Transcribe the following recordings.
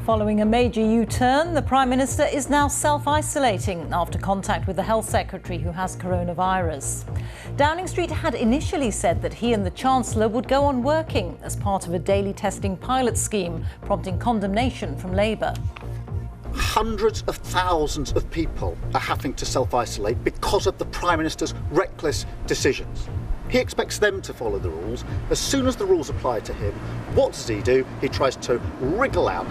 Following a major U-turn, the Prime Minister is now self-isolating after contact with the Health Secretary who has coronavirus. Downing Street had initially said that he and the Chancellor would go on working as part of a daily testing pilot scheme, prompting condemnation from Labour. Hundreds of thousands of people are having to self-isolate because of the Prime Minister's reckless decisions. He expects them to follow the rules. As soon as the rules apply to him, what does he do? He tries to wriggle out.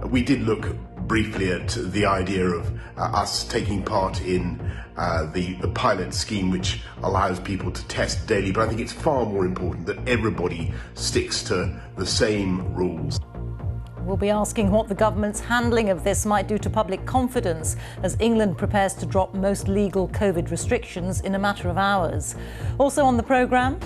We did look briefly at the idea of us taking part in the pilot scheme, which allows people to test daily, but I think it's far more important that everybody sticks to the same rules. We'll be asking what the government's handling of this might do to public confidence as England prepares to drop most legal COVID restrictions in a matter of hours. Also on the programme,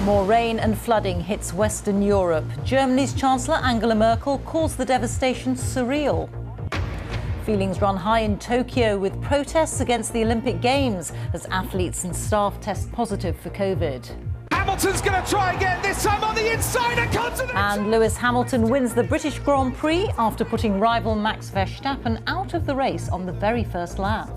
more rain and flooding hits Western Europe. Germany's Chancellor Angela Merkel calls the devastation surreal. Feelings run high in Tokyo with protests against the Olympic Games as athletes and staff test positive for COVID. Hamilton's going to try again, this time on the inside And Lewis Hamilton wins the British Grand Prix after putting rival Max Verstappen out of the race on the very first lap.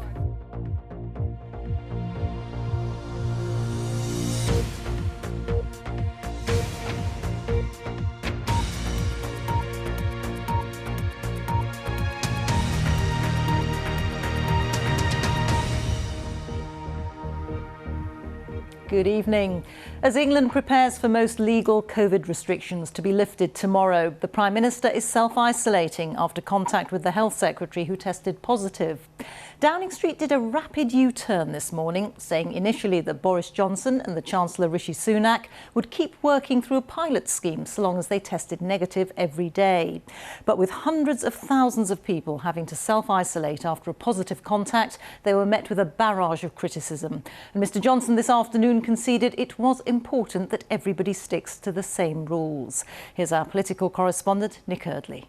Good evening. As England prepares for most legal COVID restrictions to be lifted tomorrow, the Prime Minister is self-isolating after contact with the Health Secretary who tested positive. Downing Street did a rapid U-turn this morning, saying initially that Boris Johnson and the Chancellor Rishi Sunak would keep working through a pilot scheme so long as they tested negative every day. But with hundreds of thousands of people having to self-isolate after a positive contact, they were met with a barrage of criticism. And Mr Johnson this afternoon conceded it was important that everybody sticks to the same rules. Here's our political correspondent, Nick Eardley.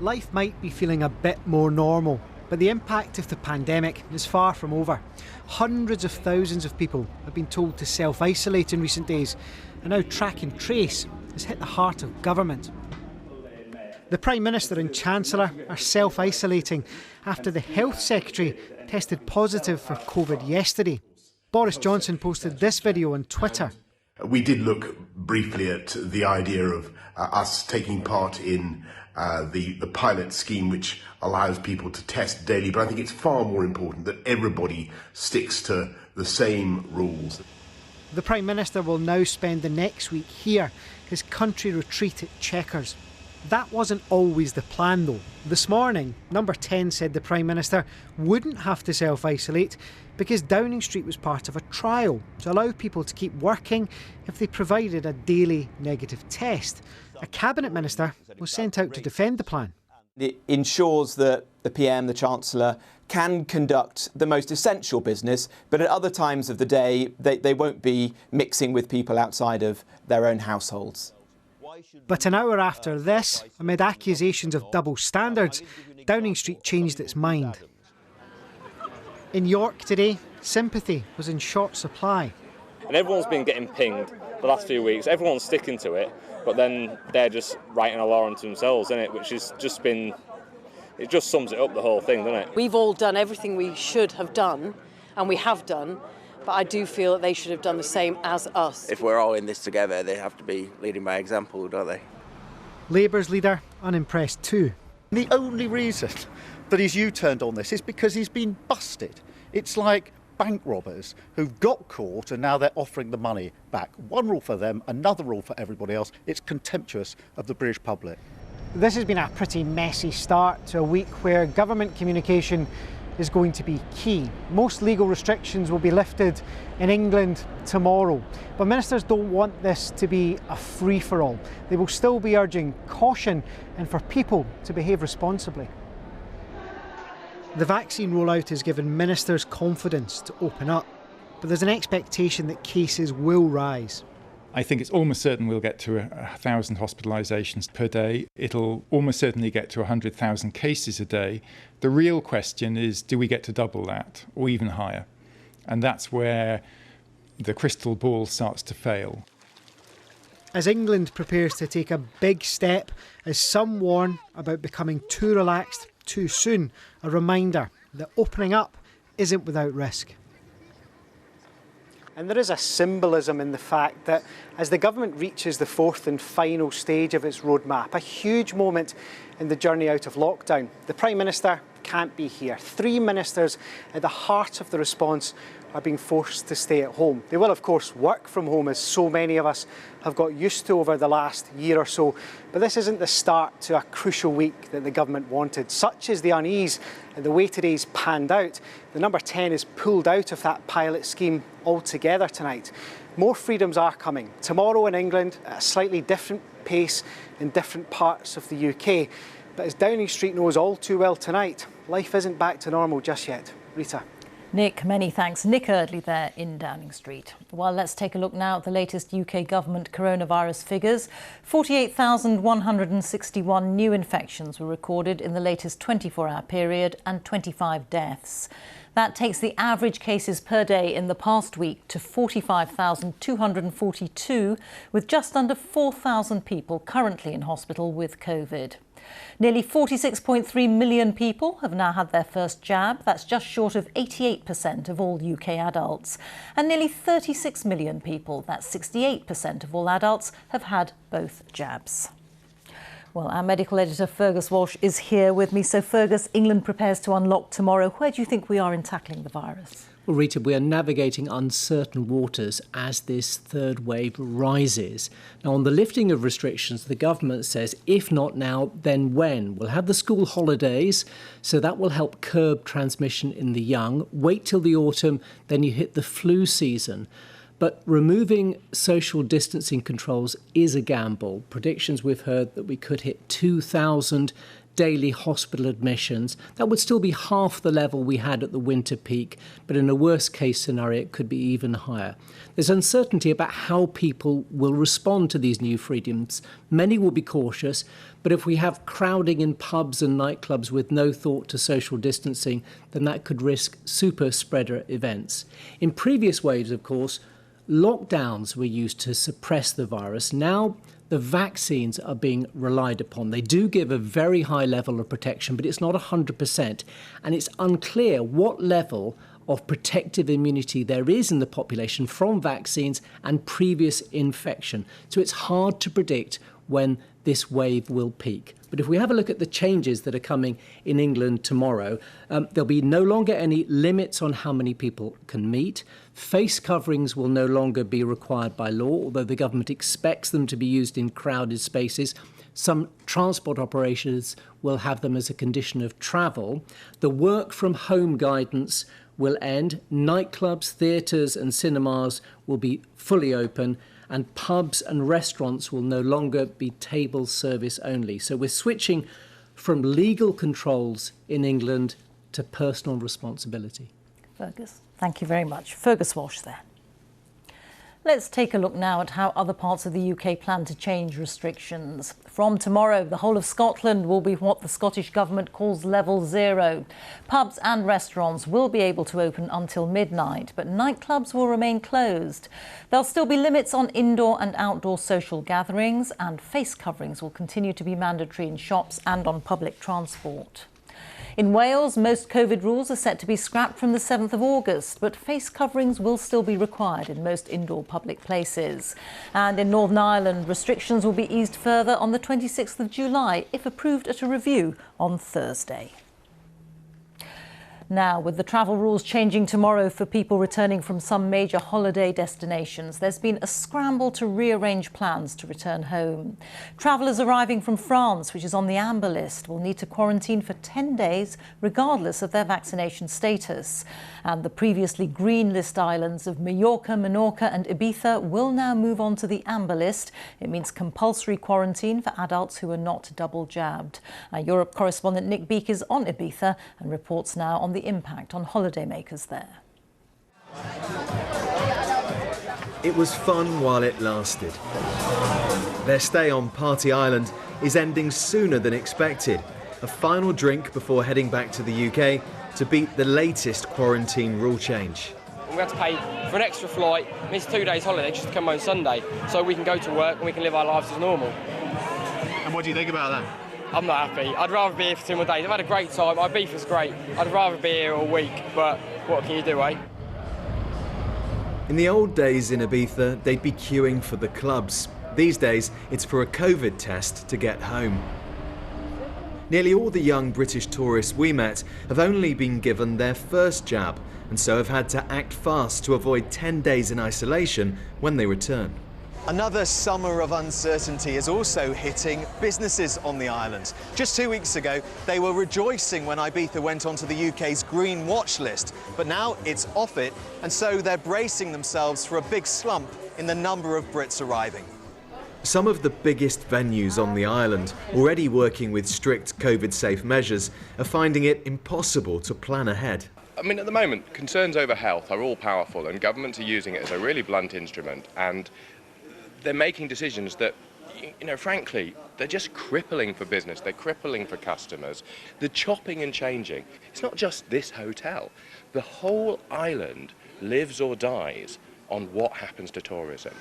Life might be feeling a bit more normal, but the impact of the pandemic is far from over. Hundreds of thousands of people have been told to self-isolate in recent days, and now track and trace has hit the heart of government. The Prime Minister and Chancellor are self-isolating after the Health Secretary tested positive for COVID yesterday. Boris Johnson posted this video on Twitter. We did look briefly at the idea of us taking part in the pilot scheme, which allows people to test daily, but I think it's far more important that everybody sticks to the same rules. The Prime Minister will now spend the next week here, his country retreat at Chequers. That wasn't always the plan though. This morning, Number 10 said the Prime Minister wouldn't have to self-isolate because Downing Street was part of a trial to allow people to keep working if they provided a daily negative test. A Cabinet Minister was sent out to defend the plan. It ensures that the PM, the Chancellor, can conduct the most essential business, but at other times of the day, they won't be mixing with people outside of their own households. But an hour after this, amid accusations of double standards, Downing Street changed its mind. In York today, sympathy was in short supply. And everyone's been getting pinged the last few weeks. Everyone's sticking to it, but then they're just writing a law unto themselves, isn't it? Which has just been, it just sums it up, the whole thing, doesn't it? We've all done everything we should have done, and we have done, but I do feel that they should have done the same as us. If we're all in this together, they have to be leading by example, don't they? Labour's leader unimpressed too. The only reason that he's U-turned on this is because he's been busted. It's like bank robbers who've got caught and now they're offering the money back. One rule for them, another rule for everybody else. It's contemptuous of the British public. This has been a pretty messy start to a week where government communication is going to be key. Most legal restrictions will be lifted in England tomorrow, but ministers don't want this to be a free-for-all. They will still be urging caution and for people to behave responsibly. The vaccine rollout has given ministers confidence to open up, but there's an expectation that cases will rise. I think it's almost certain we'll get to 1,000 hospitalisations per day. It'll almost certainly get to 100,000 cases a day. The real question is, do we get to double that or even higher? And that's where the crystal ball starts to fail. as England prepares to take a big step, as some warn about becoming too relaxed too soon. A reminder that opening up isn't without risk. And there is a symbolism in the fact that as the government reaches the fourth and final stage of its roadmap, a huge moment in the journey out of lockdown, the Prime Minister can't be here. 3 ministers at the heart of the response are being forced to stay at home. They will, of course, work from home, as so many of us have got used to over the last year or so. But this isn't the start to a crucial week that the government wanted. Such is the unease and the way today's panned out. The number 10 is pulled out of that pilot scheme altogether tonight. More freedoms are coming. Tomorrow in England, at a slightly different pace in different parts of the UK. But as Downing Street knows all too well tonight, life isn't back to normal just yet. Reeta. Nick, many thanks. Nick Eardley there in Downing Street. Well, let's take a look now at the latest UK government coronavirus figures. 48,161 new infections were recorded in the latest 24-hour period and 25 deaths. That takes the average cases per day in the past week to 45,242, with just under 4,000 people currently in hospital with COVID. Nearly 46.3 million people have now had their first jab. That's just short of 88% of all UK adults. And nearly 36 million people, that's 68% of all adults, have had both jabs. Well, our medical editor Fergus Walsh is here with me. So Fergus, England prepares to unlock tomorrow. Where do you think we are in tackling the virus? Well, Reeta, we are navigating uncertain waters as this third wave rises. Now, on the lifting of restrictions, the government says, if not now, then when? We'll have the school holidays, so that will help curb transmission in the young. Wait till the autumn, then you hit the flu season. But removing social distancing controls is a gamble. Predictions we've heard that we could hit 2,000 daily hospital admissions. That would still be half the level we had at the winter peak, but in a worst case scenario, it could be even higher. There's uncertainty about how people will respond to these new freedoms. Many will be cautious, but if we have crowding in pubs and nightclubs with no thought to social distancing, then that could risk super spreader events. In previous waves, of course, lockdowns were used to suppress the virus. Now, the vaccines are being relied upon. They do give a very high level of protection, but it's not 100%. And it's unclear what level of protective immunity there is in the population from vaccines and previous infection. So it's hard to predict when this wave will peak. But if we have a look at the changes that are coming in England tomorrow, there'll be no longer any limits on how many people can meet. Face coverings will no longer be required by law, although the government expects them to be used in crowded spaces. Some transport operators will have them as a condition of travel. The work from home guidance will end. Nightclubs, theatres and cinemas will be fully open, and pubs and restaurants will no longer be table service only. So we're switching from legal controls in England to personal responsibility. Fergus, thank you very much. Fergus Walsh there. Let's take a look now at how other parts of the UK plan to change restrictions. From tomorrow, the whole of Scotland will be what the Scottish Government calls level 0. Pubs and restaurants will be able to open until midnight, but nightclubs will remain closed. There'll still be limits on indoor and outdoor social gatherings, and face coverings will continue to be mandatory in shops and on public transport. In Wales, most COVID rules are set to be scrapped from the 7th of August, but face coverings will still be required in most indoor public places. And in Northern Ireland, restrictions will be eased further on the 26th of July, if approved at a review on Thursday. Now, with the travel rules changing tomorrow for people returning from some major holiday destinations, there's been a scramble to rearrange plans to return home. Travellers arriving from France, which is on the amber list, will need to quarantine for 10 days, regardless of their vaccination status. And the previously green list islands of Mallorca, Menorca and Ibiza will now move on to the amber list. It means compulsory quarantine for adults who are not double jabbed. Our Europe correspondent Nick Beak is on Ibiza and reports now on the impact on holidaymakers there. It was fun while it lasted. Their stay on Party Island is ending sooner than expected. A final drink before heading back to the UK to beat the latest quarantine rule change. and we have to pay for an extra flight, miss 2 days holiday just to come home Sunday, so we can go to work and we can live our lives as normal. And what do you think about that? I'm not happy. I'd rather be here for 2 more days. I've had a great time. Ibiza's great. I'd rather be here all week, but what can you do, eh? In the old days in Ibiza, they'd be queuing for the clubs. These days, it's for a COVID test to get home. Nearly all the young British tourists we met have only been given their first jab, and so have had to act fast to avoid 10 days in isolation when they return. Another summer of uncertainty is also hitting businesses on the island. Just 2 weeks ago, they were rejoicing when Ibiza went onto the UK's Green Watch list, but now it's off it, and so they're bracing themselves for a big slump in the number of Brits arriving. Some of the biggest venues on the island, already working with strict COVID-safe measures, are finding it impossible to plan ahead. I mean, at the moment, concerns over health are all powerful, and governments are using it as a really blunt instrument, and they're making decisions that, you know, frankly, they're just crippling for business, they're crippling for customers. The chopping and changing, it's not just this hotel. The whole island lives or dies on what happens to tourism.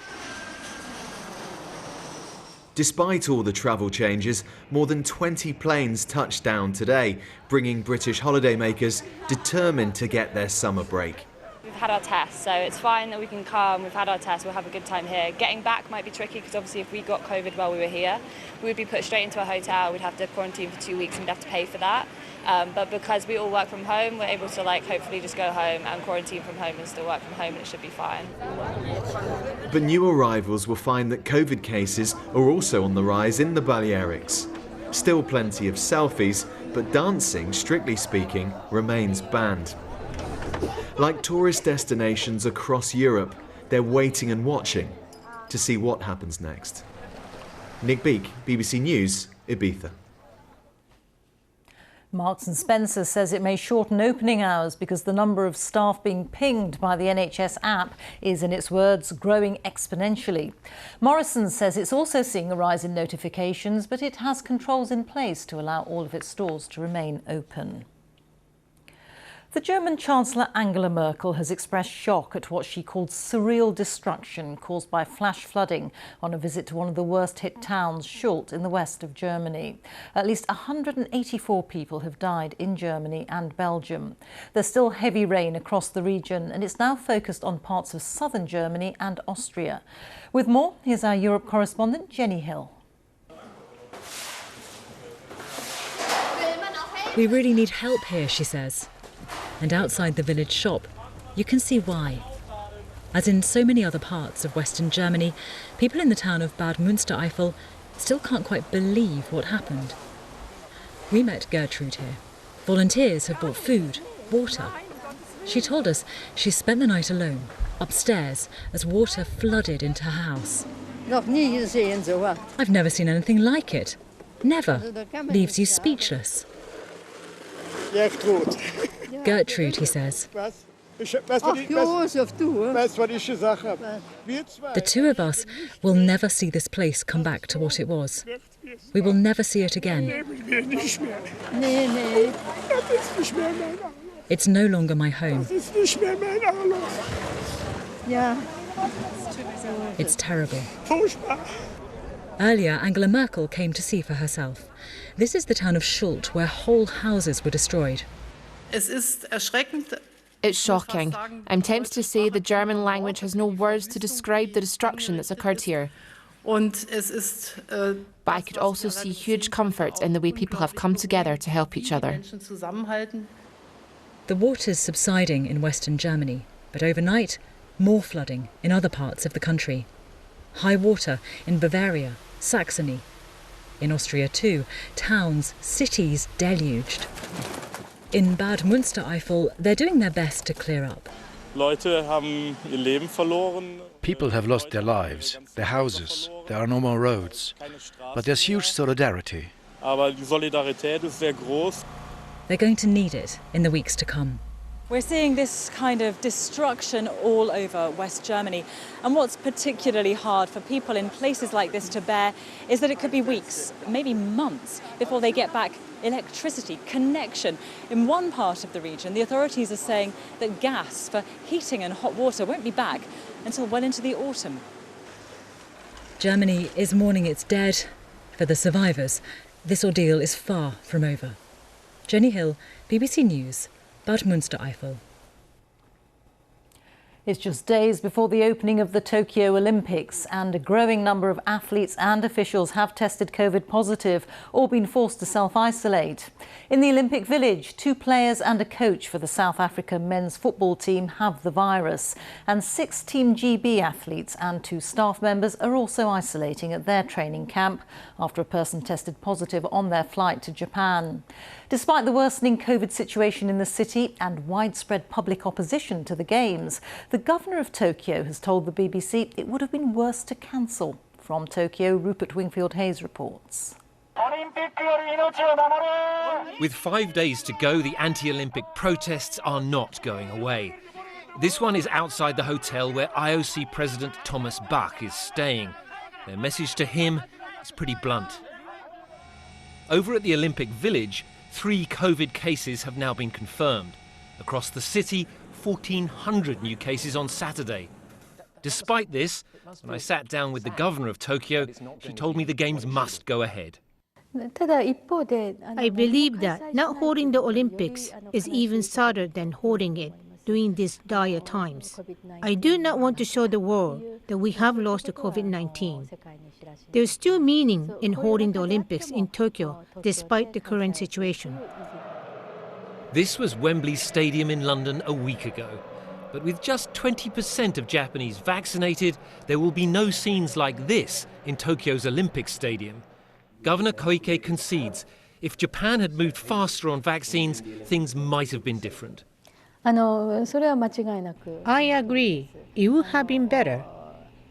Despite all the travel changes, more than 20 planes touched down today, bringing British holidaymakers determined to get their summer break. We've had our tests, so it's fine that we can come. We've had our tests, we'll have a good time here. Getting back might be tricky because obviously if we got COVID while we were here, we would be put straight into a hotel, we'd have to quarantine for 2 weeks and we'd have to pay for that. But because we all work from home, we're able to hopefully just go home and quarantine from home and still work from home, and it should be fine. But new arrivals will find that COVID cases are also on the rise in the Balearics. Still plenty of selfies, but dancing, strictly speaking, remains banned. Like tourist destinations across Europe, they're waiting and watching to see what happens next. Nick Beak, BBC News, Ibiza. Marks and Spencer says it may shorten opening hours because the number of staff being pinged by the NHS app is, in its words, growing exponentially. Morrisons says it's also seeing a rise in notifications, but it has controls in place to allow all of its stores to remain open. The German Chancellor Angela Merkel has expressed shock at what she called surreal destruction caused by flash flooding on a visit to one of the worst-hit towns, Schult, in the west of Germany. At least 184 people have died in Germany and Belgium. There's still heavy rain across the region, and it's now focused on parts of southern Germany and Austria. With more, here's our Europe correspondent, Jenny Hill. We really need help here, she says. And outside the village shop, you can see why. As in so many other parts of Western Germany, people in the town of Bad Münstereifel still can't quite believe what happened. We met Gertrude here. Volunteers had brought food, water. She told us she spent the night alone, upstairs, as water flooded into her house. I've never seen anything like it. Never. Leaves you speechless. Gertrude, he says. The two of us will never see this place come back to what it was. We will never see it again. It's no longer my home. It's terrible. Earlier, Angela Merkel came to see for herself. This is the town of Schult, where whole houses were destroyed. It's shocking. I'm tempted to say the German language has no words to describe the destruction that's occurred here. But I could also see huge comfort in the way people have come together to help each other. The water's subsiding in Western Germany, but overnight, more flooding in other parts of the country. High water in Bavaria, Saxony. In Austria too, towns, cities deluged. In Bad Münstereifel, they're doing their best to clear up. People have lost their lives, their houses, there are no more roads. But there's huge solidarity. They're going to need it in the weeks to come. We're seeing this kind of destruction all over West Germany. And what's particularly hard for people in places like this to bear is that it could be weeks, maybe months, before they get back electricity, connection. In one part of the region, the authorities are saying that gas for heating and hot water won't be back until well into the autumn. Germany is mourning its dead. For the survivors, this ordeal is far from over. Jenny Hill, BBC News, Bad Münstereifel. It's just days before the opening of the Tokyo Olympics, and a growing number of athletes and officials have tested COVID positive or been forced to self-isolate. In the Olympic Village, 2 players and a coach for the South Africa men's football team have the virus, and 6 Team GB athletes and 2 staff members are also isolating at their training camp after a person tested positive on their flight to Japan. Despite the worsening COVID situation in the city and widespread public opposition to the Games, the Governor of Tokyo has told the BBC it would have been worse to cancel. From Tokyo, Rupert Wingfield-Hayes reports. With 5 days to go, the anti-Olympic protests are not going away. This one is outside the hotel where IOC President Thomas Bach is staying. Their message to him is pretty blunt. Over at the Olympic Village, 3 COVID cases have now been confirmed. Across the city, 1,400 new cases on Saturday. Despite this, when I sat down with the governor of Tokyo, she told me the Games must go ahead. I believe that not holding the Olympics is even sadder than holding it during these dire times. I do not want to show the world that we have lost to COVID-19. There's still meaning in holding the Olympics in Tokyo despite the current situation. This was Wembley Stadium in London a week ago. But with just 20% of Japanese vaccinated, there will be no scenes like this in Tokyo's Olympic Stadium. Governor Koike concedes if Japan had moved faster on vaccines, things might have been different. I agree. It would have been better.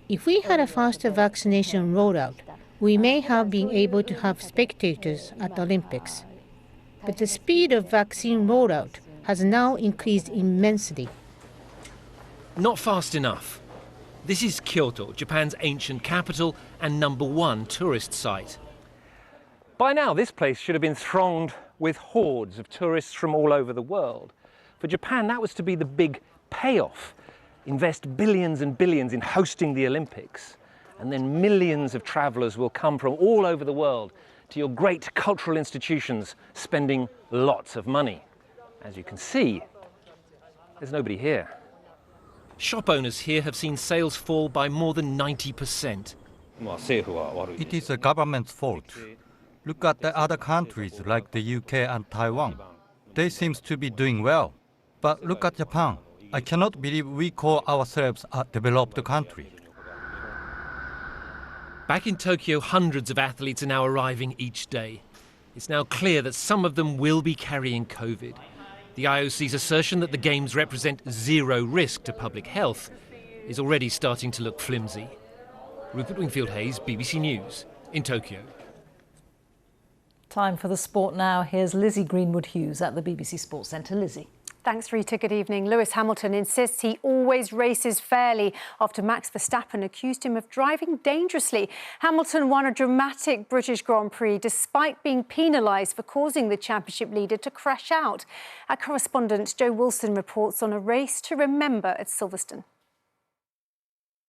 If we had a faster vaccination rollout, we may have been able to have spectators at the Olympics. But the speed of vaccine rollout has now increased immensely. Not fast enough. This is Kyoto, Japan's ancient capital and #1 tourist site. By now, this place should have been thronged with hordes of tourists from all over the world. For Japan, that was to be the big payoff. Invest billions and billions in hosting the Olympics, and then millions of travellers will come from all over the world to your great cultural institutions, spending lots of money. As you can see, there's nobody here. Shop owners here have seen sales fall by more than 90%. It is the government's fault. Look at the other countries like the UK and Taiwan. They seem to be doing well. But look at Japan. I cannot believe we call ourselves a developed country. Back in Tokyo, hundreds of athletes are now arriving each day. It's now clear that some of them will be carrying COVID. The IOC's assertion that the Games represent zero risk to public health is already starting to look flimsy. Rupert Wingfield-Hayes, BBC News, in Tokyo. Time for the sport now. Here's Lizzie Greenwood-Hughes at the BBC Sports Centre. Lizzie. Thanks, Rita. Good evening. Lewis Hamilton insists he always races fairly after Max Verstappen accused him of driving dangerously. Hamilton won a dramatic British Grand Prix despite being penalised for causing the championship leader to crash out. Our correspondent Joe Wilson reports on a race to remember at Silverstone.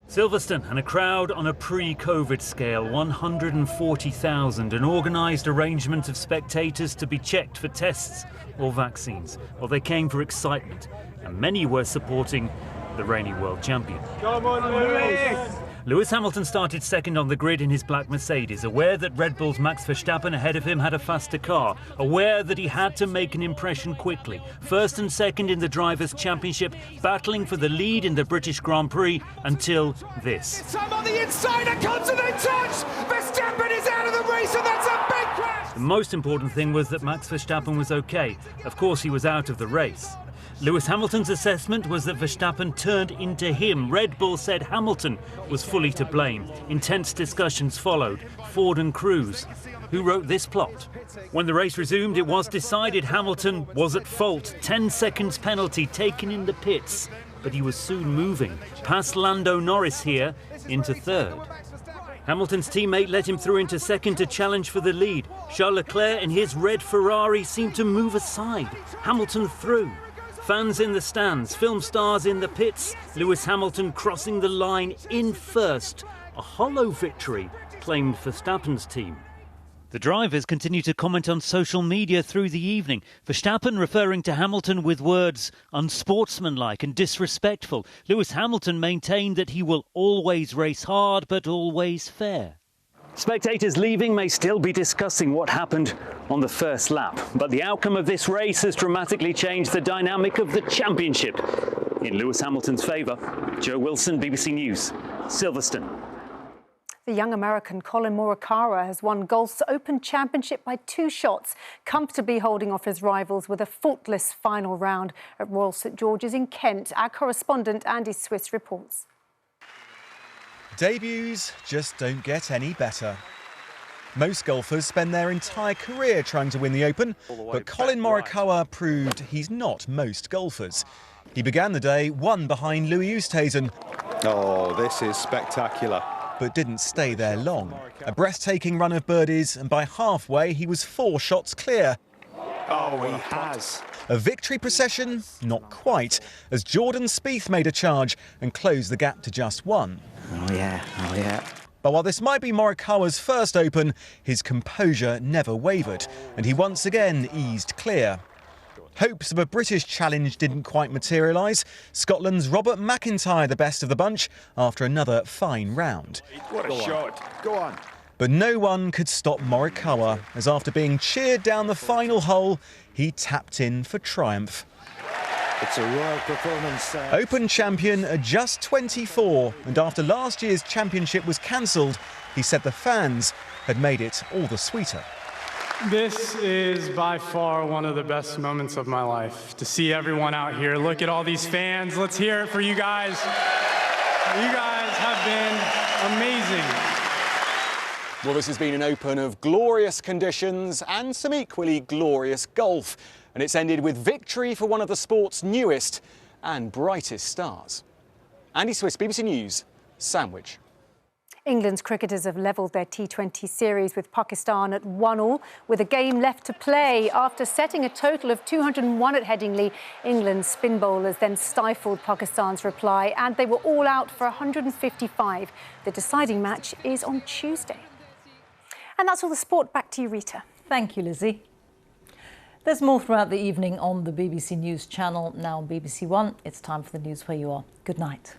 Silverstone and a crowd on a pre-COVID scale, 140,000, an organised arrangement of spectators to be checked for tests or vaccines. Well, they came for excitement, and many were supporting the reigning world champion. Come on, Lewis! Lewis Hamilton started second on the grid in his black Mercedes, aware that Red Bull's Max Verstappen ahead of him had a faster car, aware that he had to make an impression quickly. First and second in the Drivers' Championship, battling for the lead in the British Grand Prix until this. Time on the inside, a consonant touch! Verstappen is out of the race, and that's a big crash! The most important thing was that Max Verstappen was okay. Of course, he was out of the race. Lewis Hamilton's assessment was that Verstappen turned into him. Red Bull said Hamilton was fully to blame. Intense discussions followed. Ford and Cruz. Who wrote this plot? When the race resumed, it was decided Hamilton was at fault. 10 seconds penalty taken in the pits. But he was soon moving, past Lando Norris here, into third. Hamilton's teammate let him through into second to challenge for the lead. Charles Leclerc and his red Ferrari seemed to move aside. Hamilton through. Fans in the stands, film stars in the pits. Lewis Hamilton crossing the line in first. A hollow victory claimed for Verstappen's team. The drivers continue to comment on social media through the evening. Verstappen referring to Hamilton with words unsportsmanlike and disrespectful. Lewis Hamilton maintained that he will always race hard but always fair. Spectators leaving may still be discussing what happened on the first lap, but the outcome of this race has dramatically changed the dynamic of the championship. In Lewis Hamilton's favour, Joe Wilson, BBC News, Silverstone. The young American Colin Morikawa has won golf's Open Championship by 2 shots, comfortably holding off his rivals with a faultless final round at Royal St George's in Kent. Our correspondent Andy Swiss reports. Debuts just don't get any better. Most golfers spend their entire career trying to win the Open, but Colin Morikawa proved he's not most golfers. He began the day 1 behind Louis Oosthuizen. Oh, this is spectacular. But didn't stay there long. A breathtaking run of birdies, and by halfway he was 4 shots clear. Oh, he has. A victory procession? Not quite, as Jordan Spieth made a charge and closed the gap to just 1. Oh yeah. But while this might be Morikawa's first Open, his composure never wavered, and he once again eased clear. Hopes of a British challenge didn't quite materialise. Scotland's Robert McIntyre the best of the bunch after another fine round. What a shot. Go on. But no one could stop Morikawa, as after being cheered down the final hole, he tapped in for triumph. It's a royal performance. Open champion at just 24, and after last year's championship was cancelled, he said the fans had made it all the sweeter. This is by far one of the best moments of my life. To see everyone out here, look at all these fans. Let's hear it for you guys. You guys have been amazing. Well, this has been an Open of glorious conditions and some equally glorious golf. And it's ended with victory for one of the sport's newest and brightest stars. Andy Swiss, BBC News, Sandwich. England's cricketers have levelled their T20 series with Pakistan at 1-1, with a game left to play. After setting a total of 201 at Headingley, England's spin bowlers then stifled Pakistan's reply, and they were all out for 155. The deciding match is on Tuesday. And that's all the sport. Back to you, Reeta. Thank you, Lizzie. There's more throughout the evening on the BBC News channel, now on BBC One. It's time for the news where you are. Good night.